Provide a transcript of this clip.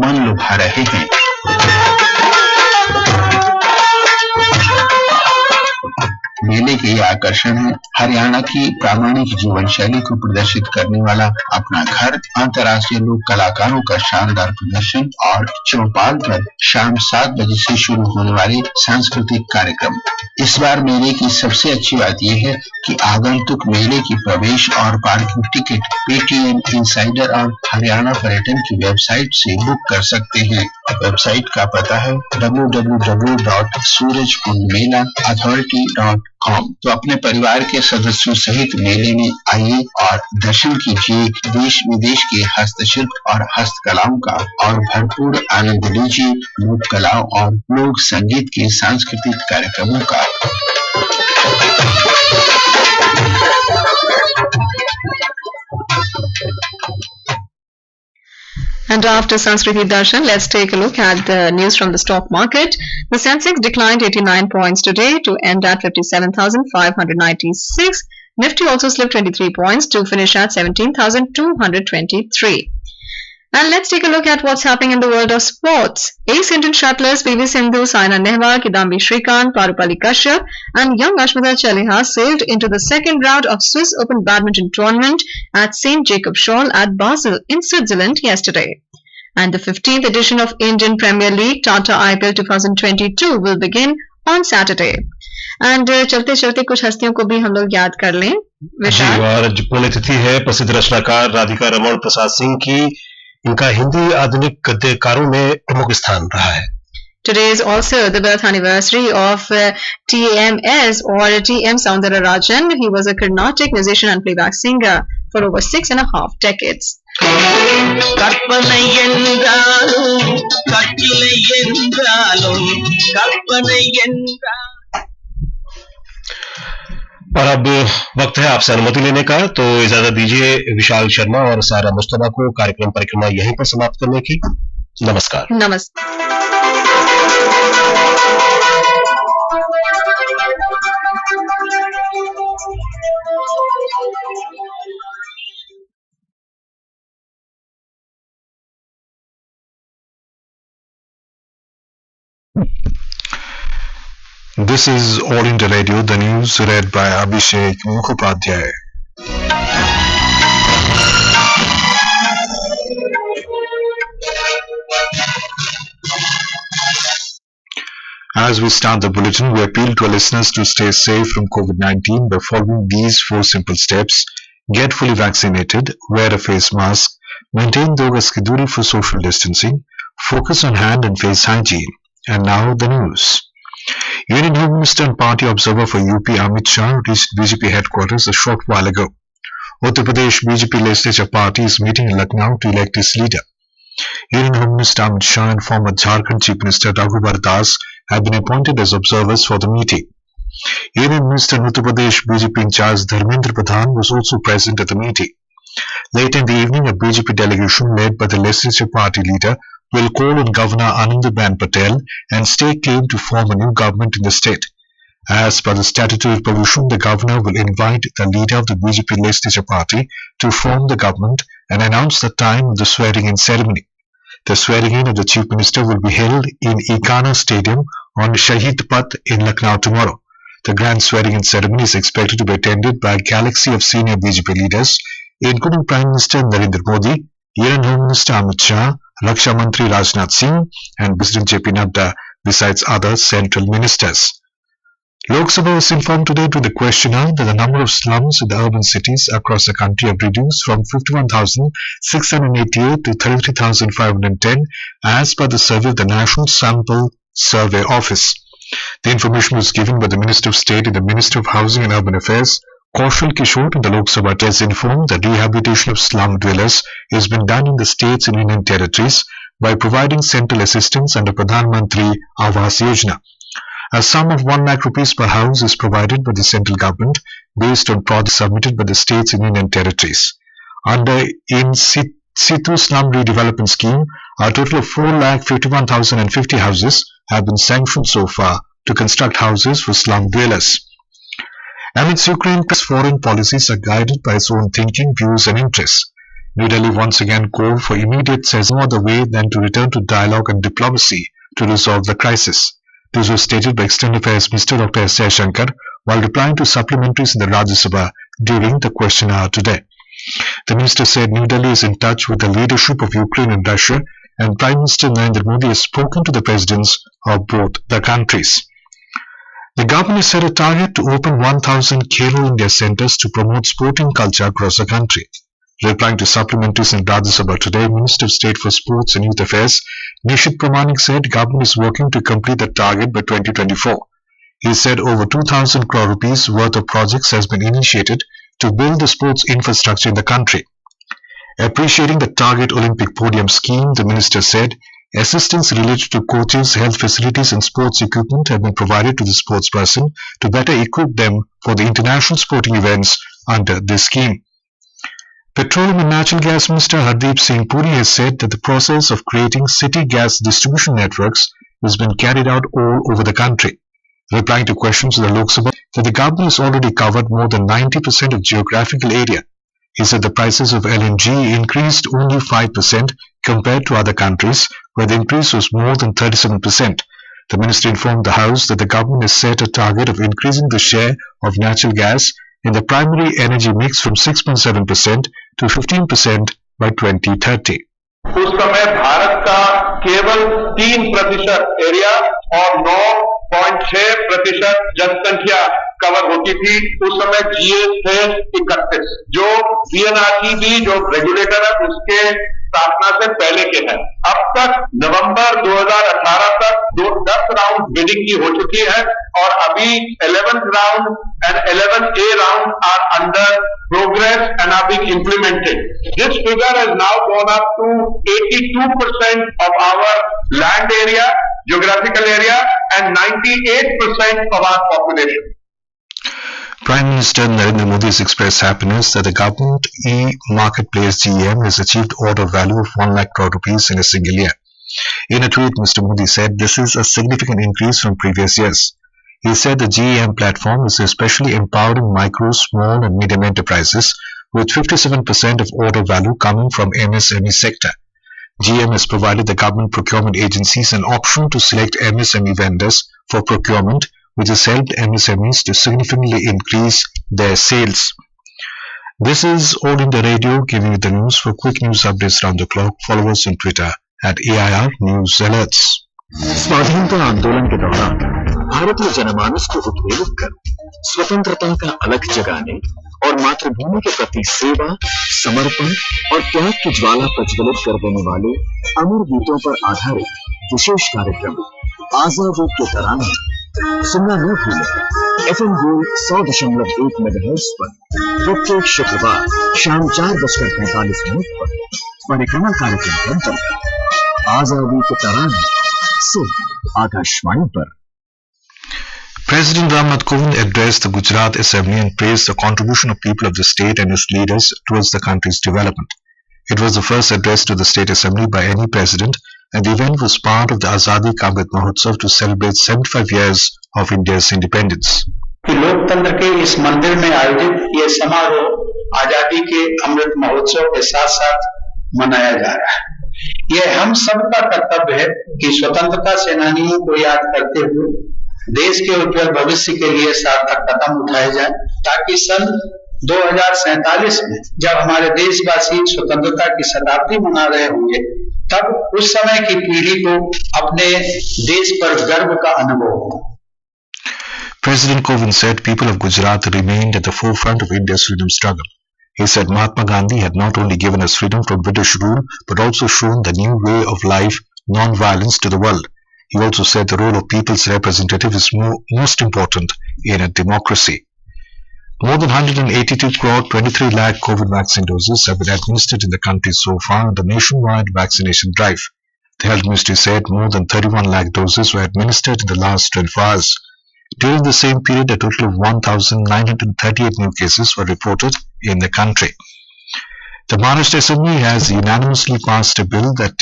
मन लुभा रहे हैं। मेले के ये आकर्षण है हरियाणा की प्रामाणिक जीवन शैली को प्रदर्शित करने वाला अपना घर, अंतर्राष्ट्रीय लोक कलाकारों का शानदार प्रदर्शन और चौपाल पर शाम 7 बजे से शुरू होने वाले सांस्कृतिक कार्यक्रम। इस बार मेले की सबसे अच्छी बात यह है कि आगंतुक मेले की प्रवेश और पार्किंग टिकट पेटीएम इनसाइडर और हरियाणा पर्यटन की वेबसाइट से बुक कर सकते हैं। वेबसाइट का पता है www.surajkundmelaauthority.com। तो अपने परिवार के सदस्यों सहित मेले में आइए और दर्शन कीजिए देश विदेश के हस्तशिल्प और हस्तकलाओं का और भरपूर आनंद लीजिए लोक कलाओं और लोक संगीत के सांस्कृतिक कार्यक्रमों का। And after Sanskriti Darshan, let's take a look at the news from the stock market. The Sensex declined 89 points today to end at 57,596. Nifty also slipped 23 points to finish at 17,223. And let's take a look at what's happening in the world of sports. Ace Indian shuttlers PV Sindhu, Saina Nehwal, Kidambi Shrikant, Parupalli Kashyap and young Ashmita Chaliha sailed into the second round of Swiss Open Badminton Tournament at St. Jacob Schall at Basel in Switzerland yesterday. And the 15th edition of Indian Premier League Tata IPL 2022 will begin on Saturday. And चलते चलते कुछ हस्तियों को भी हम लोग याद कर लें। विशाल और पुण्यतिथि है प्रसिद्ध रचनाकार राधिका रमण प्रसाद सिंह की। इनका हिंदी आधुनिक गद्यकारों में प्रमुख स्थान रहा है। Today is also the birth anniversary of TMS or TM Soundararajan. He was a Carnatic musician and playback singer for over 6.5 decades. और अब वक्त है आपसे अनुमति लेने का, तो इजाजत दीजिए विशाल शर्मा और सारा मुस्तफा को कार्यक्रम परिक्रमा यहीं पर समाप्त करने की। नमस्कार। This is All India Radio, the news read by Abhishek Mukhopadhyay. As we start the bulletin, we appeal to our listeners to stay safe from COVID-19 by following these 4 simple steps. Get fully vaccinated, wear a face mask, maintain 2 gaz ki duri for social distancing, focus on hand and face hygiene. And now the news. Union Home Minister and Party Observer for UP Amit Shah reached BJP headquarters a short while ago. Uttar Pradesh BJP Legislature Party is meeting in Lucknow to elect its leader. Union Home Minister Amit Shah and former Jharkhand Chief Minister Raghubar Das have been appointed as observers for the meeting. Union Minister and Uttar Pradesh BJP in charge Dharmendra Pradhan was also present at the meeting. Late in the evening, a BJP delegation led by the Legislature Party leader will call on Governor Anandaben Patel and stake claim to form a new government in the state. As per the statutory provision, the governor will invite the leader of the BJP Legislature Party to form the government and announce the time of the swearing-in ceremony. The swearing-in of the Chief Minister will be held in Ikana Stadium on Shahid Path in Lucknow tomorrow. The grand swearing-in ceremony is expected to be attended by a galaxy of senior BJP leaders, including Prime Minister Narendra Modi, Union Home Minister Amit Shah, Raksha Mantri Rajnath Singh and President JP Nadda, besides other central ministers. Lok Sabha was informed today to the questionnaire that the number of slums in the urban cities across the country have reduced from 51,688 to 33,510 as per the survey of the National Sample Survey Office. The information was given by the Minister of State and the Minister of Housing and Urban Affairs, Kaushal Kishore, in the Lok Sabha. Has informed that rehabilitation of slum dwellers is being done in the states and union territories by providing central assistance under Pradhan Mantri Awas Yojana. A sum of 1 lakh rupees per house is provided by the central government based on projects submitted by the states and union territories. Under in situ slum redevelopment scheme, a total of 4,51,050 houses have been sanctioned so far to construct houses for slum dwellers. Amidst Ukraine's foreign policies are guided by its own thinking, views and interests. New Delhi once again called for immediate cessation, no other way than to return to dialogue and diplomacy to resolve the crisis. This was stated by External Affairs Minister Dr. S. Jaishankar while replying to supplementaries in the Rajya Sabha during the question hour today. The minister said New Delhi is in touch with the leadership of Ukraine and Russia, and Prime Minister Narendra Modi has spoken to the presidents of both the countries. The government has set a target to open 1,000 Khelo India centers to promote sporting culture across the country. Replying to supplementaries in Rajya Sabha today, Minister of State for Sports and Youth Affairs Nishit Pramanik said government is working to complete the target by 2024. He said over 2,000 crore rupees worth of projects has been initiated to build the sports infrastructure in the country. Appreciating the Target Olympic Podium scheme, the minister said assistance related to coaches, health facilities and sports equipment have been provided to the sportsperson to better equip them for the international sporting events under this scheme. Petroleum and Natural Gas Minister Hardeep Singh Puri has said that the process of creating city gas distribution networks has been carried out all over the country. Replying to questions in the Lok Sabha, that the government has already covered more than 90% of geographical area. He said the prices of LNG increased only 5% compared to other countries, where the increase was more than 37%. The minister informed the House that the government has set a target of increasing the share of natural gas in the primary energy mix from 6.7% to 15% by 2030. उस समय भारत का केवल 3% area और 9.6% जनसंख्या cover होती थी। उस समय जीएस थे 31, जो सीएनआरसी जो रेगुलेटर है उसके स्थापना से पहले के हैं। अब तक नवंबर 2018 तक 10 राउंड बिडिंग की हो चुकी है और अभी 11th round and 11A round are under progress and are being implemented. This figure has now gone up to 82% of our land area, geographical area, and 98% of our population. Prime Minister Narendra Modi has expressed happiness that the government e-marketplace GEM has achieved order value of 1 lakh crore rupees in a single year. In a tweet, Mr. Modi said this is a significant increase from previous years. He said the GEM platform is especially empowering micro, small and medium enterprises, with 57% of order value coming from MSME sector. GEM has provided the government procurement agencies an option to select MSME vendors for procurement, which has helped MSMEs to significantly increase their sales. This is All India Radio giving you the news. For quick news updates around the clock, follow us on Twitter at AIR News Alerts. स्वाधीनता आंदोलन के दौरान भारतीय जनमानस को उद्वेलित कर स्वतंत्रता का अलख जगाने और मातृभूमि के प्रति सेवा, समर्पण और त्याग की ज्वाला प्रज्वलित कर देने वाले अमर गीतों पर आधारित विशेष कार्यक्रम आजादी के तराने सुनना न भूलें। FM गोल्ड 100.1 मेगाहर्ट्ज पर प्रत्येक शुक्रवार शाम 4:45 पर परिक्रमा कार्यक्रम के अंतर्गत आजादी के तराने सिर्फ आकाशवाणी पर। President Ramnath Kovind addressed the Gujarat Assembly and praised the contribution of people of the state and its leaders towards the country's development. It was the first address to the State Assembly by any president, and the event was part of the Azadi Ka Amrit Mahotsav to celebrate 75 years of India's independence. लोकतंत्र के इस मंदिर में आयोजित ये समारोह आजादी के अमृत महोत्सव के साथ साथ मनाया जा रहा है। यह हम सबका कर्तव्य है कि स्वतंत्रता सेनानियों को याद करते हुए देश के उज्जवल भविष्य के लिए सार्थक कदम उठाए जाए, ताकि सन 2047 में जब हमारे देशवासी स्वतंत्रता की शताब्दी मना रहे होंगे, तब उस समय की पीढ़ी को अपने देश पर गर्व का अनुभव हो। President Kovind said people of Gujarat remained at the forefront of India's freedom struggle. He said Mahatma Gandhi had not only given us freedom from British rule, but also shown the new way of life, non-violence, to the world. He also said the role of people's representative is most important in a democracy. More than 182 crore 23 lakh COVID vaccine doses have been administered in the country so far in the nationwide vaccination drive. The Health Ministry said more than 31 lakh doses were administered in the last 12 hours. During the same period, a total of 1,938 new cases were reported in the country. The Maharashtra Assembly has unanimously passed a bill that